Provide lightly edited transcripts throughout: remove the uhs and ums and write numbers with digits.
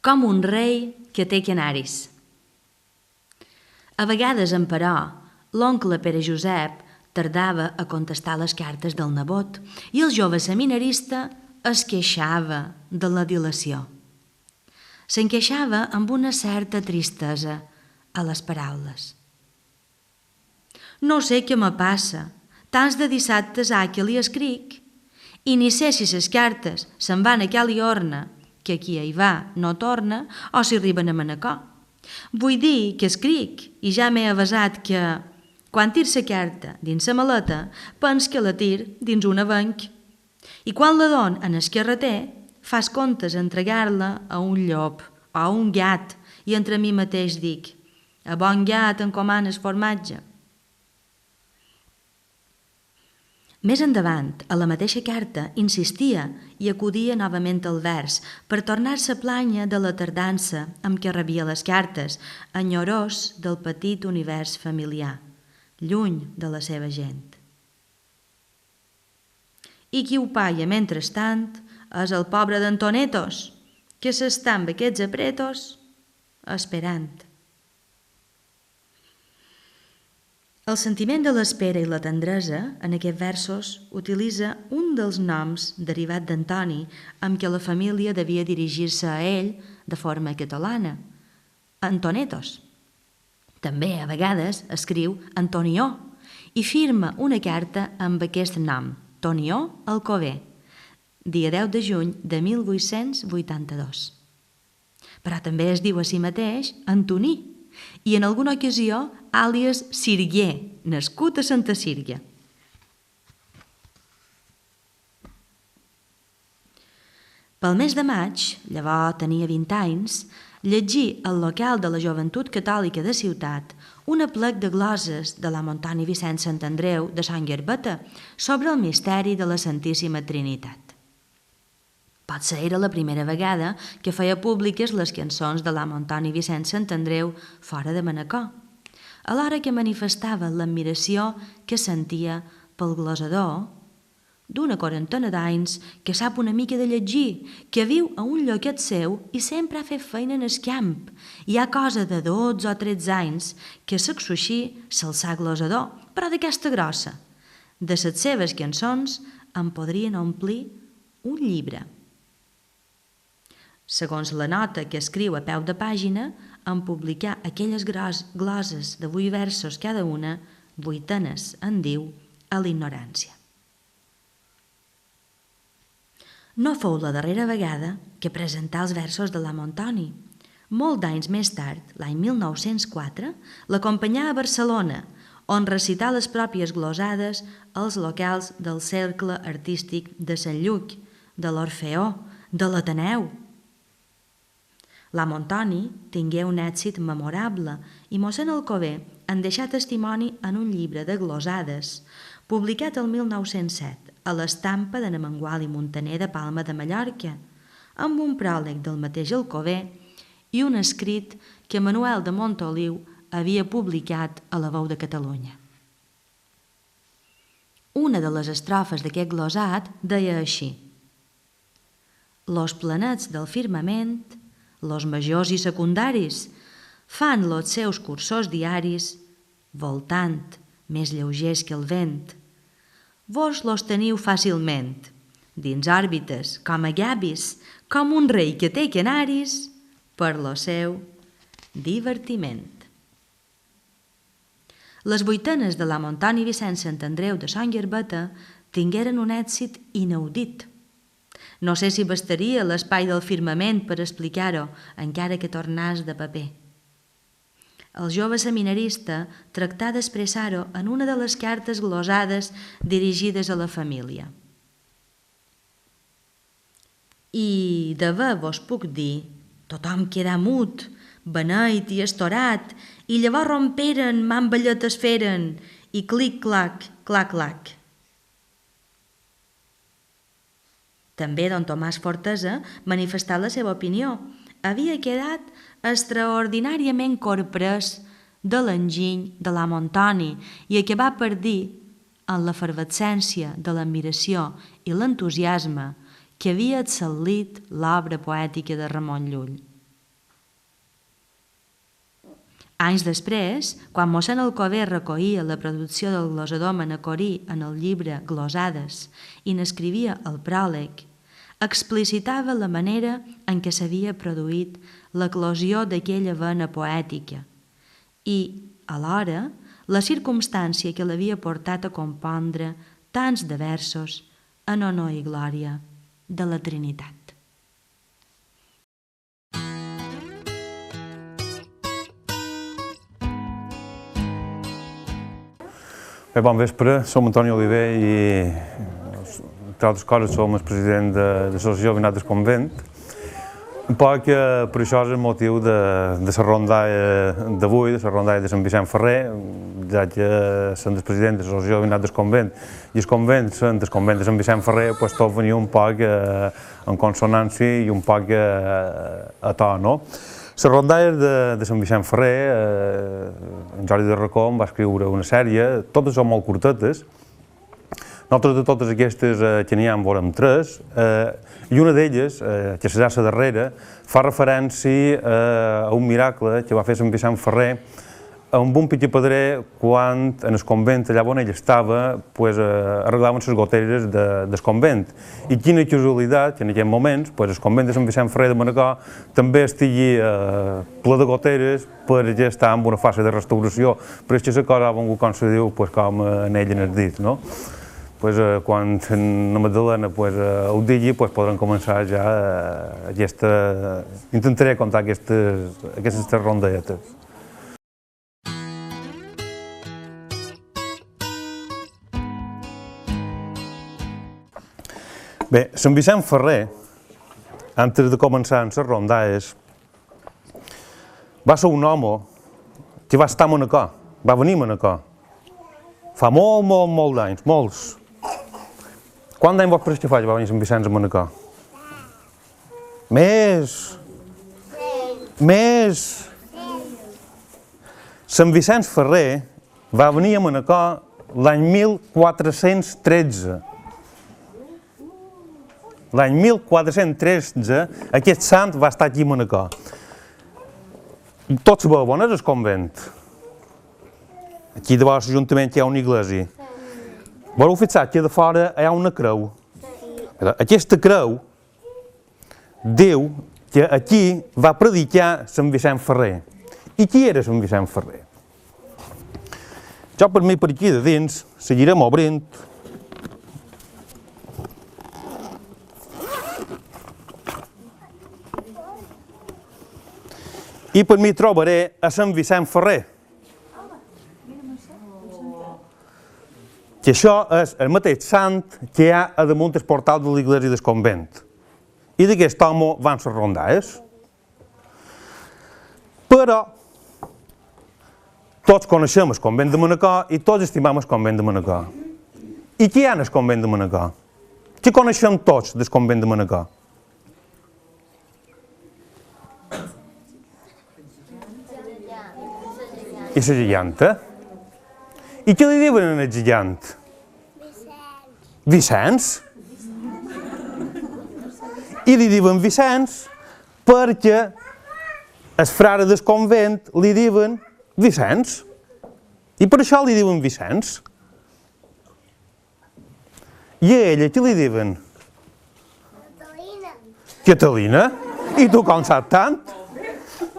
Com un rei que té canaris. A vegades, emperò, l'oncle Pere Josep tardava a contestar les cartes del nebot i el jove seminarista es queixava de la dilació. Se'n queixava amb una certa tristesa a les paraules. No sé què me passa, tants de dissabtes que li escric, i ni sé si ses cartes se'n van a Caliorna, que qui hi va no torna, o si arriben a Manacor. Vull dir que escric i ja m'he avasat que, quan tir sa carta dins sa maleta, pens que la tir dins un avenc. I quan la don en el carreter, fas comptes entregar-la a un llop o a un gat, i entre mi mateix dic: a bon gat encomanes formatge. Més endavant, a la mateixa carta, insistia i acudia novament al vers per tornar-se a plànyer de la tardança amb què rebia les cartes, enyorós del petit univers familiar, lluny de la seva gent. I qui ho paia mentrestant és el pobre d'Antonetos, que s'està amb aquests apretos esperant. El sentiment de l'espera i la tendresa, en aquests versos, utilitza un dels noms derivat d'Antoni amb què la família devia dirigir-se a ell de forma catalana, Antonetos. També, a vegades, escriu Antonió i firma una carta amb aquest nom, Tonió Alcover, dia 10 de juny de 1882. Però també es diu a si mateix Antoní, i en alguna ocasió àlies Sirguer, nascut a Santa Sírgia. Pel mes de maig, llavors tenia 20 anys, llegí al local de la Joventut Catòlica de Ciutat un aplec de gloses de la Montoni Vicent Sant Andreu de Sant Garbeta sobre el misteri de la Santíssima Trinitat. Potser era la primera vegada que feia públiques les cançons de la Montoni Vicent Sant Andreu fora de Manacor, alhora que manifestava l'admiració que sentia pel glosador d'una quarantena d'anys que sap una mica de llegir, que viu a un lloquet seu i sempre ha fet feina en el camp. Hi ha cosa de 12 o 13 anys que sacso així s'alçà glosador, però d'aquesta grossa. De les seves cançons en podrien omplir un llibre. Segons la nota que escriu a peu de pàgina, en publicar aquelles gloses de 8 versos cada una, 8enes en diu a l'ignorància. No fou la darrera vegada que presentà els versos de la Montoni. Molt d'anys més tard, l'any 1904, l'acompanyà a Barcelona, on recità les pròpies glosades als locals del Cercle Artístic de Sant Lluc, de l'Orfeó, de l'Ateneu. La Montoni tingué un èxit memorable i mossèn Alcover en deixà testimoni en un llibre de glosades, publicat el 1907 a l'estampa de Mengual i Muntaner de Palma de Mallorca, amb un pròleg del mateix Alcover i un escrit que Manuel de Montoliu havia publicat a la Veu de Catalunya. Una de les estrofes d'aquest glosat deia així: «Los planets del firmament, los majors i secundaris, fan los seus cursors diaris, voltant, més lleugers que el vent. Vos los teniu fàcilment, dins òrbites, com a llavis, com un rei que té canaris, per lo seu divertiment». Les 8enes de la Montoni Vicent Sant Andreu de Sant Garbeta tingueren un èxit inaudit. No sé si bastaria l'espai del firmament per explicar-ho, encara que tornàs de paper. El jove seminarista tractà d'expressar-ho en una de les cartes glosades dirigides a la família. I de bé vos puc dir, tothom quedà mut, beneit i estorat, i llavors romperen, mamballetes feren, i clic-clac, clac-clac. També don Tomàs Fortesa manifestà la seva opinió. Havia quedat extraordinàriament corprès de l'enginy de l'amo Antoni i acabà per dir, en l'efervescència de l'admiració i l'entusiasme, que havia excel·lit l'obra poètica de Ramon Llull. Anys després, quan mossèn Alcover recollia la producció del glosador manacorí en el llibre Glosades i n'escrivia el pròleg, explicitava la manera en què s'havia produït l'eclosió d'aquella vena poètica i, alhora, la circumstància que l'havia portat a compondre tants de versos en honor i glòria de la Trinitat. Bé, bon vespre, som Antoni Oliver i, entre altres coses, som el president de l'Associació Veïnat del Convent. Un poc per això és el motiu de la rondalla d'avui, de la rondalla de Sant Vicent Ferrer, ja que sent el president de l'Associació Veïnat del Convent i el convent sent el convent de Sant Vicent Ferrer, doncs tot venia un poc en consonància i un poc a to, no? La rondalla de Sant Vicent Ferrer, en Jordi de Racó va escriure una sèrie, totes són molt curtetes. Nosaltres de totes aquestes que n'hi ha en volem tres, i una d'elles, que serà la darrera, fa referència a un miracle que va fer Sant Vicent Ferrer amb un pitjapedrer quan en el convent, allà on ell estava, arreglaven les goteres del convent. I quina casualitat que en aquells moments el convent de Sant Vicent Ferrer de Manacor també estigui ple de goteres perquè està en una fase de restauració, però és que la cosa ha vengut, com se diu, com en ell en el dit, no? Quan la Magdalena ho digui, podran començar ja aquesta... Intentaré contar aquestes tres rondelletes. Bé, Sant Vicent Ferrer, antes de començar amb les rondalles, va ser un home que va estar a Manacor, va venir a Manacor. Fa molt d'anys, molts. Quant d'anys vos pareix que fa que va venir Sant Vicent a Manacor? Més! Sant Vicent Ferrer va venir a Manacor l'any 1413. L'any 1413 aquest sant va estar aquí a Manacor. Tots sabeu on és el convent. Aquí davant l'Ajuntament hi ha una església. Voleu fixar que de fora hi ha una creu. Aquesta creu diu que aquí va predicar Sant Vicent Ferrer. I qui era Sant Vicent Ferrer? Jo per mi per aquí de dins seguirem obrint. I per mi trobaré a Sant Vicent Ferrer. Que això és el mateix sant que hi ha a damunt el portal de l'església del convent. I d'aquest home van les rondalles. Però tots coneixem el convent de Manacor i tots estimem el convent de Manacor. I qui hi ha en el convent de Manacor? Què coneixem tots del convent de Manacor? I la geganta? I què li diuen al gegant? Vicenç. I li diuen Vicenç perquè els frares del convent li diuen Vicenç. I per això li diuen Vicenç. I a ella què li diuen? Catalina. Catalina? I tu com saps tant?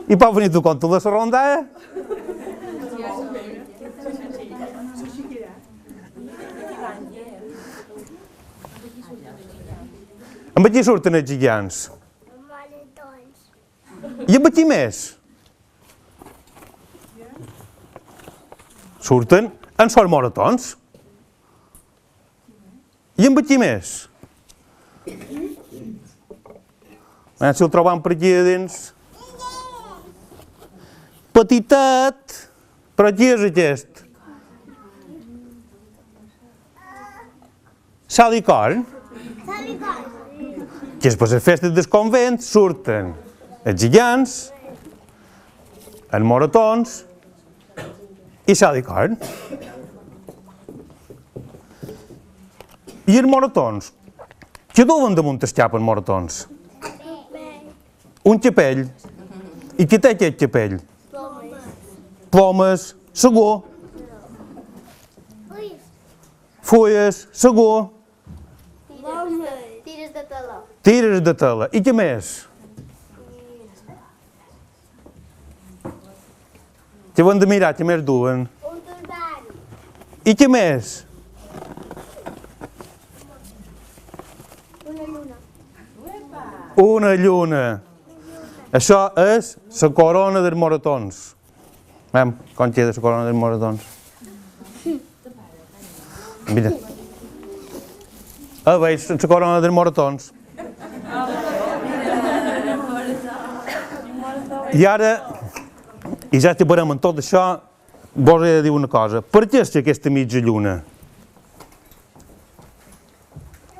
I pot venir tu contra la rondalla? Amb aquí surten els gegants. I amb aquí més? Surten en sol moratons. I amb aquí més? A veure si el trobam per aquí a dins. Petitet. Però qui és aquest? Salicorn. Que és per les festes del convent surten els gegants, els moratons i Salicorn. I els moratons? Què duen damunt el cap els moratons? Un capell. I què té aquest capell? Plomes, segur. Fulles, segur. Tires de tela. Tires de tela. I què més? Què van de mirar, què més duen? Un turbant. I què més? Una lluna. Una lluna. Això és la corona dels moratons. Vem, com queda la corona dels moratons? Mira. Veig la corona dels moratons. I ara, i ja que parem amb tot això, vos he de dir una cosa. Per què és aquesta mitja lluna?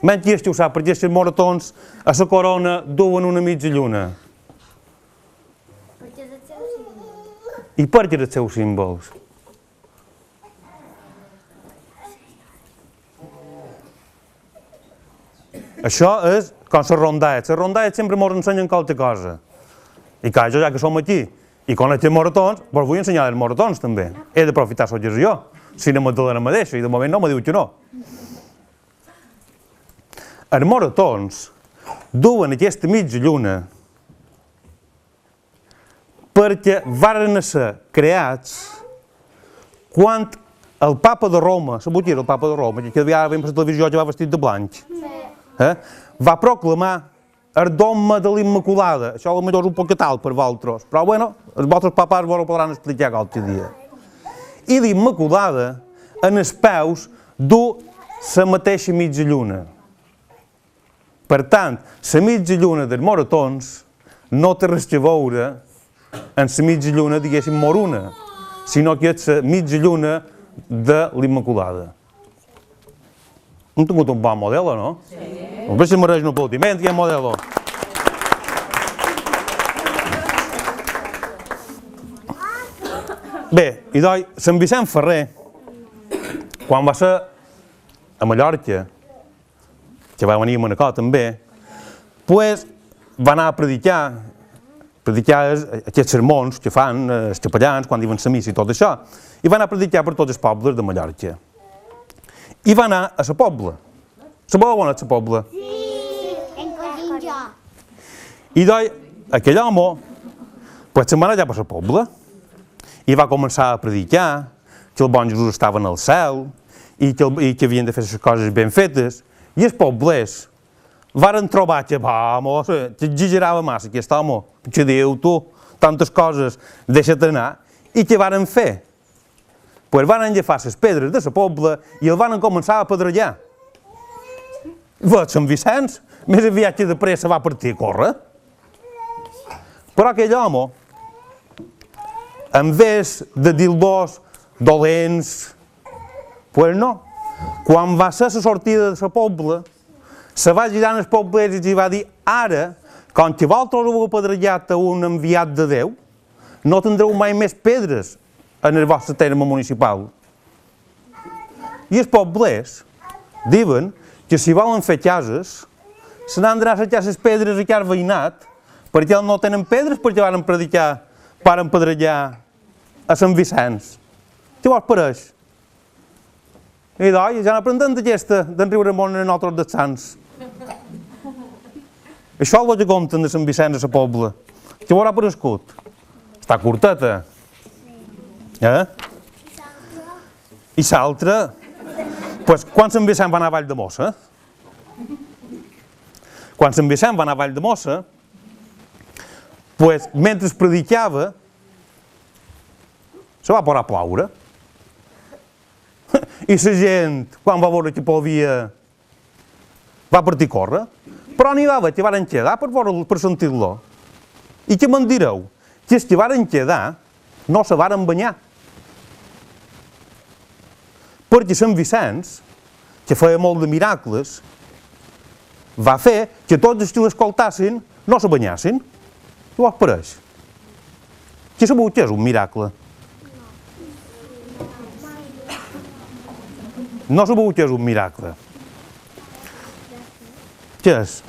Menys qui és que ho sap, per què els moratons a la corona duen una mitja lluna? Perquè és el seu símbol. I per què els seus símbols? Això és com les rondalles. Les rondalles sempre ens ensenyen qualque cosa. I clar, jo ja que som aquí i conec els moratons, vos vull ensenyar els moratons també. He d'aprofitar l'ocasió. Si no Magdalena me deixa, i de moment no me diu que no. Els moratons duen aquesta mitja lluna perquè varen ser creats quan el papa de Roma, sabeu qui era el papa de Roma, que havia veiem per la televisió que va vestit de blanc, va proclamar el dogma de l'Immaculada. Això potser és un poc tal per vosaltres, però bueno, els vostres papars vos ho podran explicar qualque dia. I l'Immaculada, en els peus, du la mateixa mitja lluna. Per tant, la mitja lluna dels moratons no té res a veure en la mitja lluna, diguéssim, moruna, sinó que és la mitja lluna de l'Immaculada. Hem tingut un bon modelo, no? Sí. A veure si mereix un aplaudiment, aquest modelo. Bé, i doncs, Sant Vicent Ferrer, quan va ser a Mallorca, que va venir a Manacor també, pues, va anar a predicar aquests sermons que fan els capellans quan diuen la missa i tot això, i va anar a predicar per tots els pobles de Mallorca. I va anar a la Pobla. Sabeu on és la Pobla? Sí, en Corinjo. I doncs, aquell home, pues, se'n va anar allà per la Pobla i va començar a predicar que el bon Jesús estava en el cel i que havien de fer les coses ben fetes. I els poblers varen trobar que, vamos, que exagerava massa aquest home, que diu, tu, tantes coses, deixa't anar, i què varen fer? Pues van agafar les pedres de la Pobla i el van començar a pedrejar. Sant Vicenç, més aviat que de pressa va partir a córrer. Però aquell home, en vez de dir-los dolents, pues no. Quan va ser la sortida de la Pobla, se va girar als poblers i va dir, ara, com que vosaltres heu apedrejat a un enviat de Déu, no tindreu mai més pedres en el vostre terme municipal. I els poblers diuen que si volen fer cases, se n'han d'anar a cercar les pedres a cada veïnat, perquè no tenen pedres perquè van predicar, van pedrejar a Sant Vicenç. Què vos pareix? I doncs, ja n'aprendem d'aquesta, d'en Riuramon i nosaltres dels Sants. Això és el que compten de Sant Vicenç a la Pobla. Què vos ha parescut? Està curteta. I l'altra? Pues, quan Sant Vicent va anar a Vall de Mossa? quan Sant Vicent va anar a Valldemossa, pues, mentre es predicava, se va posar a ploure. I la gent, quan va veure que plovia, va partir a córrer. Però n'hi va haver que varen quedar per sentir-lo. I què me'n direu? Que els que varen quedar no se varen banyar. Perquè Sant Vicenç, que feia molt de miracles, va fer que tots els que l'escoltassin no se banyassin. Què vos pareix? Qui sabeu que és un miracle? No sabeu que és un miracle. Què és?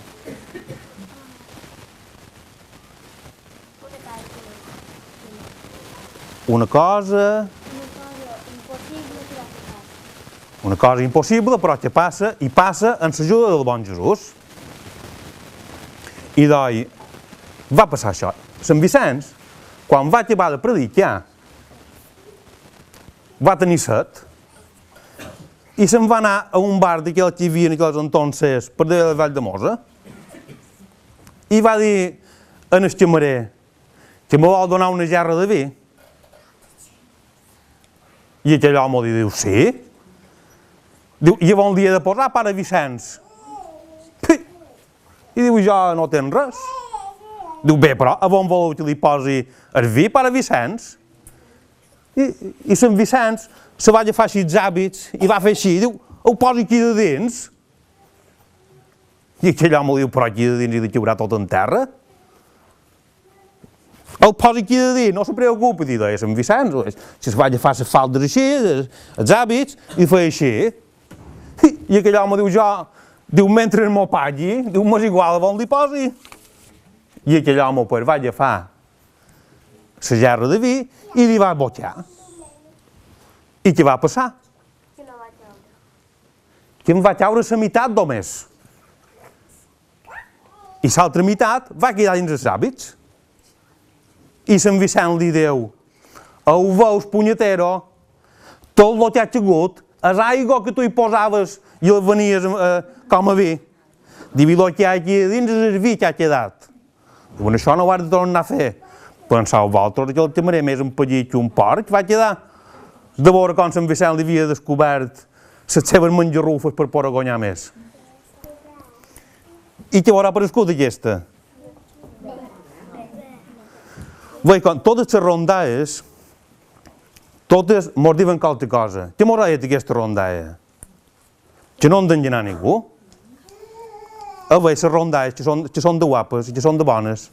Una cosa impossible, però que passa, i passa amb l'ajuda del bon Jesús. I doncs, va passar això. Sant Vicenç, quan va acabar de predicar, va tenir set, i se'n va anar a un bar d'aquells que hi havia en aquells entonces per de Valldemossa, i va dir al camarer que me vol donar una gerra de vi. I aquell home li diu, sí? Diu, i llavors li he de posar pare Vicenç. I diu, jo no tens res. Diu, bé, però a on voleu que li posi el vi, pare Vicenç? I Sant Vicenç se va agafar així els hàbits i va fer així, diu, ho posi aquí de dins. I aquell home li diu, però aquí de dins hi ha de lliurar tot en terra? El posi aquí de dins, no se preocupi, diu, Sant Vicenç, si se va agafar les faldes així, els hàbits, i feia així. I aquell home diu, diu, mentre m'ho pagui, diu, m'és igual on li posi. I aquell home pues, va agafar la gerra de vi i li va bocar. I què va passar? Que em va caure la meitat només. I l'altra meitat va quedar dins els hàbits. I Sant Vicent li diu, ho veus, punyetero, tot el que ha hagut, és aigua que tu hi posaves i el venies com a vi. Diu, el que hi ha aquí dins és el vi que ha quedat. Diu, això no ho has de tornar a fer. Penseu vosaltres que el camarer més empallit que un porc va quedar. De veure com Sant Vicent li havia descobert les seves menjarrufes per poder guanyar més. I què haurà aparegut aquesta? Bé, totes les rondalles, totes mos diuen qualque cosa. Què mos ha dit aquesta rondalla? Que no han d'enganar ningú. A veure, les rondalles que són de guapes i que són de bones,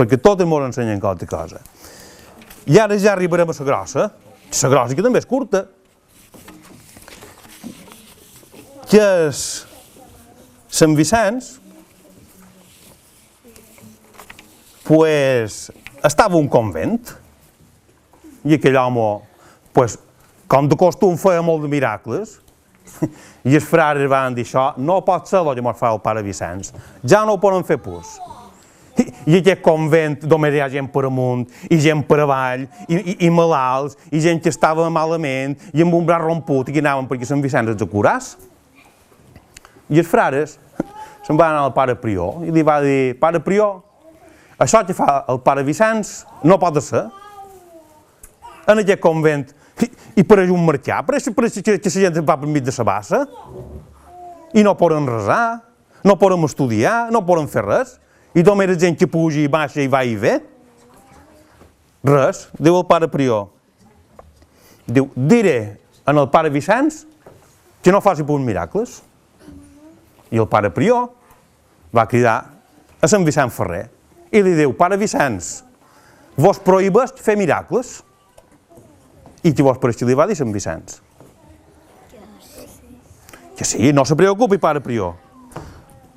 perquè totes mos ensenyen qualque cosa. I ara ja arribarem a la grossa que també és curta, que és Sant Vicenç, pues, estava un convent, i aquell home, pues, com de costum feia molt de miracles, i els frares van dir això, no pot ser el que mos fa el pare Vicenç, ja no ho poden fer pus. I aquest convent només hi ha gent per amunt, i gent per avall, i malalts, i gent que estava malament, i amb un braç romput, i que anaven perquè Sant Vicenç els curàs. I els frares se'n van anar al pare Prior, i li va dir, pare Prior, això que fa el pare Vicenç no pot ser. En aquest convent hi pareix un marxar, pareix que la gent va per mig de la bassa, i no poden resar, no poden estudiar, no poden fer res. I només gent que puja i baixa i va i ve. Res, diu el pare Prior. Diu, diré en el pare Vicenç que no faci punts miracles. I el pare Prior va cridar a Sant Vicent Ferrer i li diu, pare Vicenç, vos prohibeix fer miracles? I qui vos pareix que li va dir Sant Vicenç? Que sí, no se preocupi, pare Prior.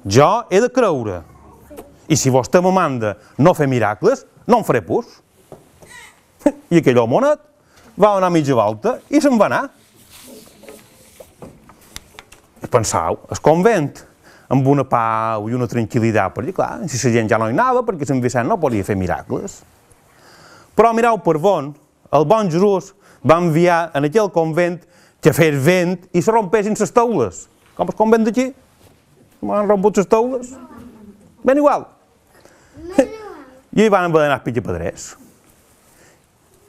Jo he de creure. I si vostè me manda no fer miracles, no en faré pus. I aquell homonet va anar mitja volta i se'n va anar. I pensau, el convent, amb una pau i una tranquil·litat, perquè clar, si la gent ja no hi anava, perquè Sant Vicent no podia fer miracles. Però mirau per on, el bon Jesús va enviar en aquell convent que fes vent i se rompessin les taules. Com el convent d'aquí, m'han romput les taules. ben igual. I van haver d'anar a pitjapedrers.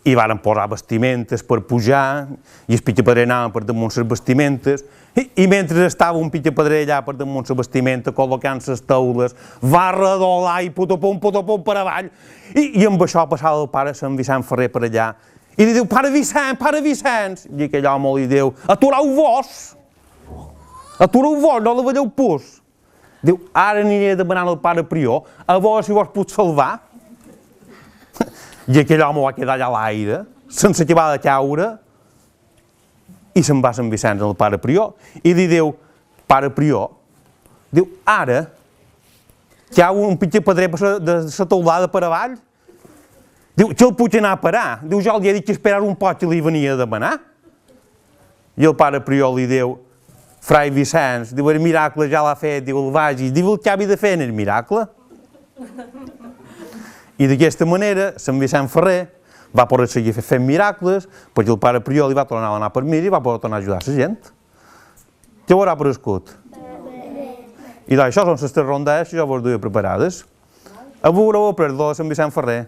I van posar vestimentes per pujar, i els pitjapedrers anaven per damunt les vestimentes, i mentre estava un pitjapedrer allà per damunt la vestimenta, col·locant les taules, va redolar i potopom per avall, i amb això passava el pare Sant Vicent Ferrer per allà, i li diu, pare Vicenç, i aquell home li diu, atureu-vos, no la veieu pus. Diu, ara aniré a demanar al pare Prior, a veure si vos puc salvar. I aquell home va quedar allà a l'aire, sense acabar de caure, i se'n va Sant Vicenç al pare Prior, i li diu, pare Prior, diu, ara, cau un pitjapedrer de la teulada per avall, diu, que el puc anar a parar, diu, jo li he dit que esperar un poc i li venia a demanar. I el pare Prior li diu, frai Vicenç, diu, el miracle ja l'ha fet, diu, el vagi, diu, el que havia de fer en el miracle. I d'aquesta manera, Sant Vicent Ferrer va poder seguir fent miracles, perquè el pare Prior li va tornar a anar per mir i va poder tornar a ajudar la gent. Què haurà prescut? I això són les tres rondes que jo vos duia preparades. Avui haureu après de Sant Vicent Ferrer.